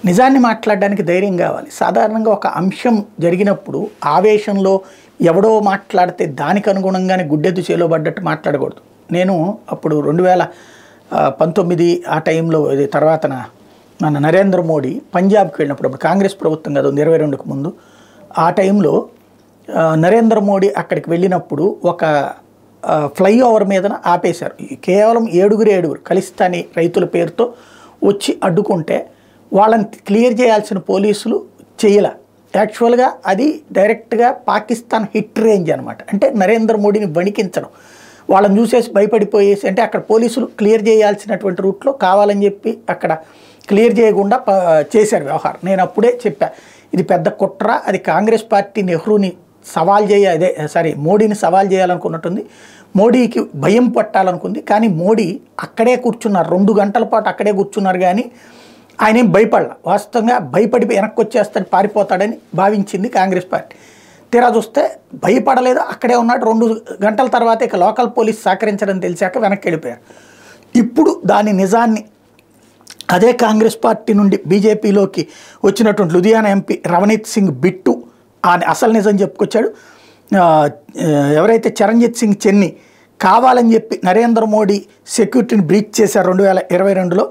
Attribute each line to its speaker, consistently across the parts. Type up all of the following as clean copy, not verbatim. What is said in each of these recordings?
Speaker 1: నిజాన్ని మాట్లాడడానికి ధైర్యం కావాలి. సాధారణంగా ఒక అంశం జరిగినప్పుడు ఆవేశంలో ఎవడో మాట్లాడితే దానికి అనుగుణంగానే గుడ్డెద్దు చేలో పడ్డట్టు మాట్లాడకూడదు. నేను అప్పుడు 2019 ఆ టైంలో తర్వాత మన నరేంద్ర మోడీ పంజాబ్కి వెళ్ళినప్పుడు, అప్పుడు కాంగ్రెస్ ప్రభుత్వం కదా 22కు ముందు, ఆ టైంలో నరేంద్ర మోడీ అక్కడికి వెళ్ళినప్పుడు ఒక ఫ్లైఓవర్ మీదన ఆపేశారు. కేవలం ఏడుగురు ఖలిస్తానీ రైతుల పేరుతో వచ్చి అడ్డుకుంటే వాళ్ళని క్లియర్ చేయాల్సిన పోలీసులు చేయలే. యాక్చువల్గా అది డైరెక్ట్గా పాకిస్తాన్ హిట్ రేంజ్ అనమాట. అంటే నరేంద్ర మోడీని వణికించడం, వాళ్ళని చూసేసి భయపడిపోయేసి, అంటే అక్కడ పోలీసులు క్లియర్ చేయాల్సినటువంటి రూట్లో కావాలని చెప్పి అక్కడ క్లియర్ చేయకుండా చేశారు వ్యవహారం. నేను అప్పుడే చెప్పా, ఇది పెద్ద కుట్ర, అది కాంగ్రెస్ పార్టీ నెహ్రూని సవాల్ మోడీని సవాల్ చేయాలనుకున్నట్టుంది, మోడీకి భయం పట్టాలనుకుంది. కానీ మోడీ అక్కడే కూర్చున్నారు, 2 గంటల పాటు అక్కడే కూర్చున్నారు. కానీ ఆయన ఏం భయపడాల. వాస్తవంగా భయపడి వెనక్కి వచ్చేస్తాడు, పారిపోతాడని భావించింది కాంగ్రెస్ పార్టీ. తీరా చూస్తే భయపడలేదు, అక్కడే ఉన్నాడు. 2 గంటల తర్వాత ఇక లోకల్ పోలీస్ సహకరించడం తెలిసాక వెనక్కి వెళ్ళిపోయారు. ఇప్పుడు దాని నిజాన్ని అదే కాంగ్రెస్ పార్టీ నుండి బీజేపీలోకి వచ్చినటువంటి లుధియానా ఎంపీ రవనీత్ సింగ్ బిట్టు అసలు నిజం చెప్పుకొచ్చాడు. ఎవరైతే చరణ్జిత్ సింగ్ చెన్ని కావాలని చెప్పి నరేంద్ర మోడీ సెక్యూరిటీని బ్రీచ్ చేశారు 2022లో,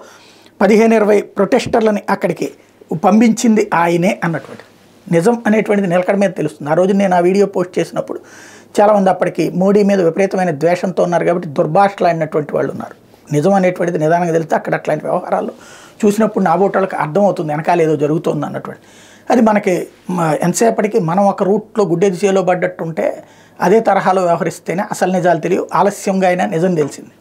Speaker 1: 15-20 ప్రొటెస్టర్లని అక్కడికి పంపించింది ఆయనే అన్నటువంటి నిజం అనేటువంటిది నిలకడ మీద తెలుస్తుంది. ఆ రోజు నేను ఆ వీడియో పోస్ట్ చేసినప్పుడు చాలామంది అప్పటికి మోడీ మీద విపరీతమైన ద్వేషంతో ఉన్నారు కాబట్టి దుర్భాషలాడినటువంటి వాళ్ళు ఉన్నారు. నిజం అనేటువంటిది నిదానంగా తెలిస్తే అక్కడ అట్లాంటి వ్యవహారాల్లో చూసినప్పుడు నా బోటాలకు అర్థమవుతుంది వెనకాల ఏదో జరుగుతుంది అన్నటువంటి. అది మనకి ఎంతసేపటికి మనం ఒక రూట్లో గుడ్డెది చేలో పడ్డట్టుంటే అదే తరహాలో వ్యవహరిస్తేనే అసలు నిజాలు తెలియవు, ఆలస్యంగా అయినా నిజం తెలిసింది.